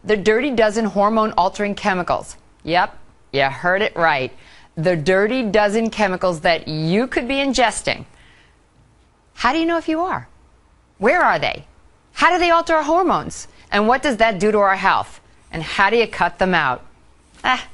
The dirty dozen hormone-altering chemicals. Yep, you heard it right. The dirty dozen chemicals that you could be ingesting. How do you know if you are? Where are they? How do they alter our hormones? And what does that do to our health? And how do you cut them out?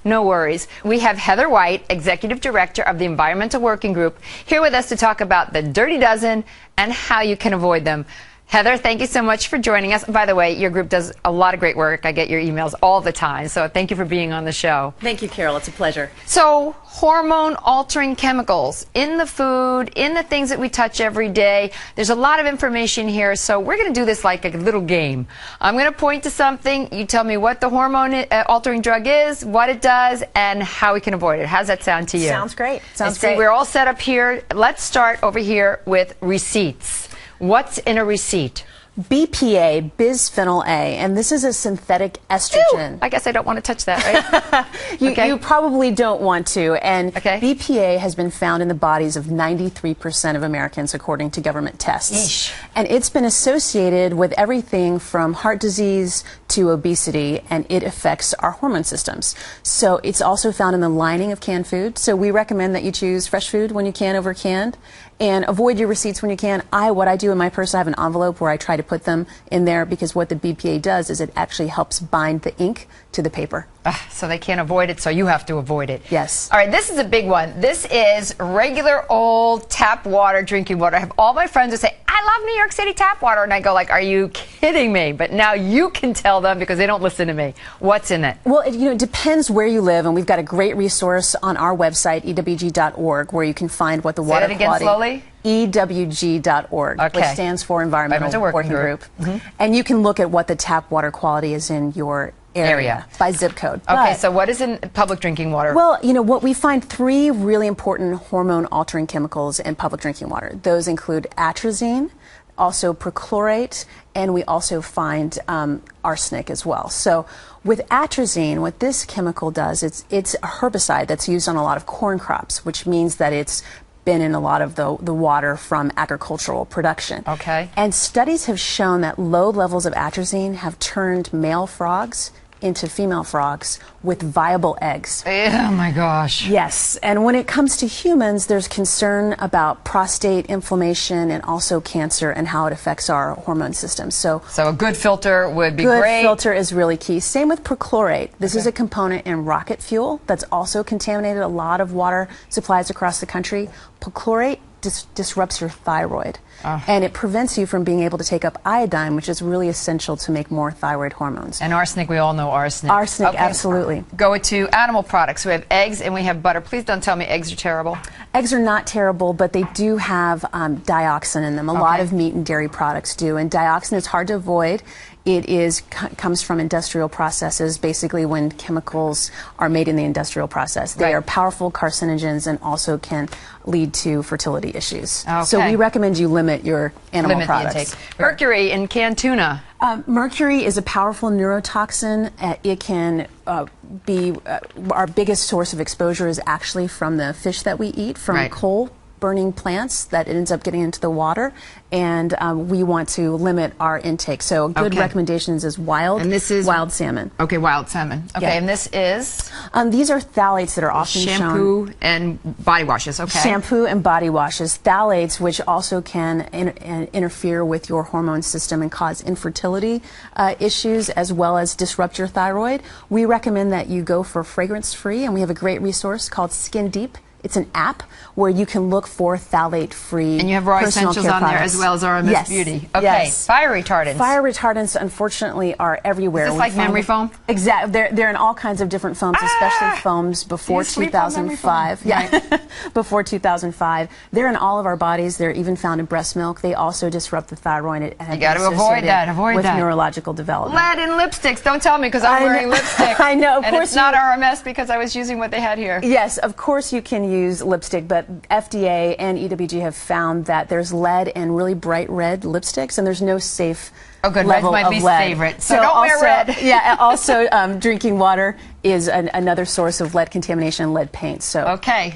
No worries. We have Heather White, Executive Director of the Environmental Working Group, here with us to talk about the dirty dozen and how you can avoid them. Heather, thank you so much for joining us. By the way, your group does a lot of great work. I get your emails all the time, so thank you for being on the show. Thank you, Carol. It's a pleasure. So, hormone-altering chemicals in the food, in the things that we touch every day. There's a lot of information here, so we're going to do this like a little game. I'm going to point to something. You tell me what the hormone-altering drug is, what it does, and how we can avoid it. How's that sound to you? Sounds great. Sounds great. We're all set up here. Let's start over here with receipts. What's in a receipt? BPA, bisphenol A, and this is a synthetic estrogen. Ew, I guess I don't want to touch that, right? You probably don't want to, and okay. BPA has been found in the bodies of 93% of Americans according to government tests. Eesh. And it's been associated with everything from heart disease to obesity, and it affects our hormone systems. So it's also found in the lining of canned food, so we recommend that you choose fresh food when you can over canned, and avoid your receipts when you can. What I do in my purse, I have an envelope where I try to put them in there, because what the BPA does is it actually helps bind the ink to the paper. So they can't avoid it, so you have to avoid it. Yes. All right, this is a big one. This is regular old tap water, drinking water. I have all my friends who say, I love New York City tap water. And I go like, are you kidding me? But now you can tell them because they don't listen to me. What's in it? Well, it depends where you live, and we've got a great resource on our website, ewg.org, where you can find what the water quality... Say that again slowly. EWG.org, okay. which stands for Environmental Working Group. Mm-hmm. And you can look at what the tap water quality is in your area by zip code. Okay, so what is in public drinking water? Well, what we find three really important hormone-altering chemicals in public drinking water. Those include atrazine, also perchlorate, and we also find arsenic as well. So with atrazine, what this chemical does, it's a herbicide that's used on a lot of corn crops, which means that it's been in a lot of the water from agricultural production. Okay. And studies have shown that low levels of atrazine have turned male frogs into female frogs with viable eggs. Oh my gosh. Yes, and when it comes to humans, there's concern about prostate inflammation and also cancer and how it affects our hormone system. So a good filter would be great. Good filter is really key. Same with perchlorate. This is a component in rocket fuel that's also contaminated a lot of water supplies across the country. Perchlorate disrupts your thyroid, and it prevents you from being able to take up iodine, which is really essential to make more thyroid hormones. And arsenic, we all know arsenic. Arsenic, okay. Absolutely. Go to animal products. We have eggs and we have butter. Please don't tell me eggs are terrible. Eggs are not terrible, but they do have dioxin in them. A lot of meat and dairy products do, and dioxin is hard to avoid. It comes from industrial processes, basically when chemicals are made in the industrial process. They are powerful carcinogens and also can lead to fertility issues. Okay. So we recommend you limit your animal products. Mercury in canned tuna. Mercury is a powerful neurotoxin. It can be our biggest source of exposure is actually from the fish that we eat, from coal burning plants that it ends up getting into the water, and we want to limit our intake. So good recommendations is wild salmon. Okay, wild salmon. Okay, and this is? These are phthalates that are often shampoo and body washes. Okay. Shampoo and body washes. Phthalates, which also can interfere with your hormone system and cause infertility issues, as well as disrupt your thyroid. We recommend that you go for fragrance-free, and we have a great resource called Skin Deep. It's an app where you can look for phalate-free. And you have raw essentials on there as well as RMS Beauty. Okay, fire retardants. Fire retardants, unfortunately, are everywhere. Is this like memory foam? Exactly. They're in all kinds of different foams, especially foams before 2005. Yeah, before 2005. They're in all of our bodies. They're even found in breast milk. They also disrupt the thyroid. You got to avoid that. With neurological development. Lead in lipsticks. Don't tell me because I'm wearing lipstick. I know. Of and course it's not RMS because I was using what they had here. Yes, of course you can use lipstick, but FDA and EWG have found that there's lead in really bright red lipsticks, and there's no safe level Red's my least favorite, so don't wear red. Yeah, also drinking water is another source of lead contamination and lead paint. So okay.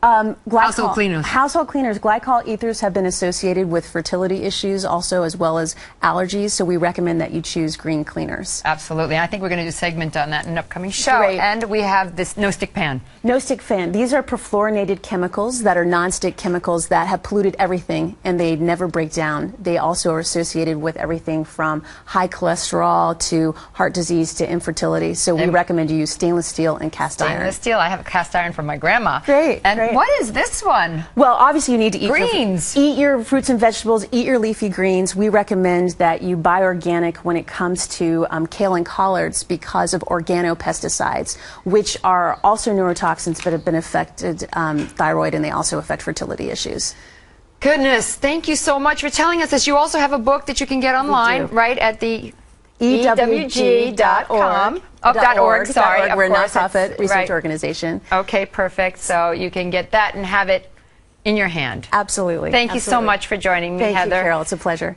Household cleaners. Household cleaners. Glycol ethers have been associated with fertility issues also, as well as allergies, so we recommend that you choose green cleaners. Absolutely. I think we're going to do a segment on that in an upcoming show. Great. And we have this no-stick pan. No-stick pan. These are perfluorinated chemicals that are non-stick chemicals that have polluted everything, and they never break down. They also are associated with everything from high cholesterol to heart disease to infertility, so we recommend you use stainless steel and cast iron. Stainless steel. I have a cast iron from my grandma. Great. And great. what is this one? Well, obviously you need to eat greens. Eat your fruits and vegetables, eat your leafy greens. We recommend that you buy organic when it comes to kale and collards because of organopesticides, which are also neurotoxins but have been affected thyroid, and they also affect fertility issues. Goodness, thank you so much for telling us this. You also have a book that you can get online, right, at the EWG.com. .org, sorry. We're a nonprofit research organization. Okay, perfect. So you can get that and have it in your hand. Absolutely. Thank you so much for joining me, Heather. Thank you, Carol. It's a pleasure.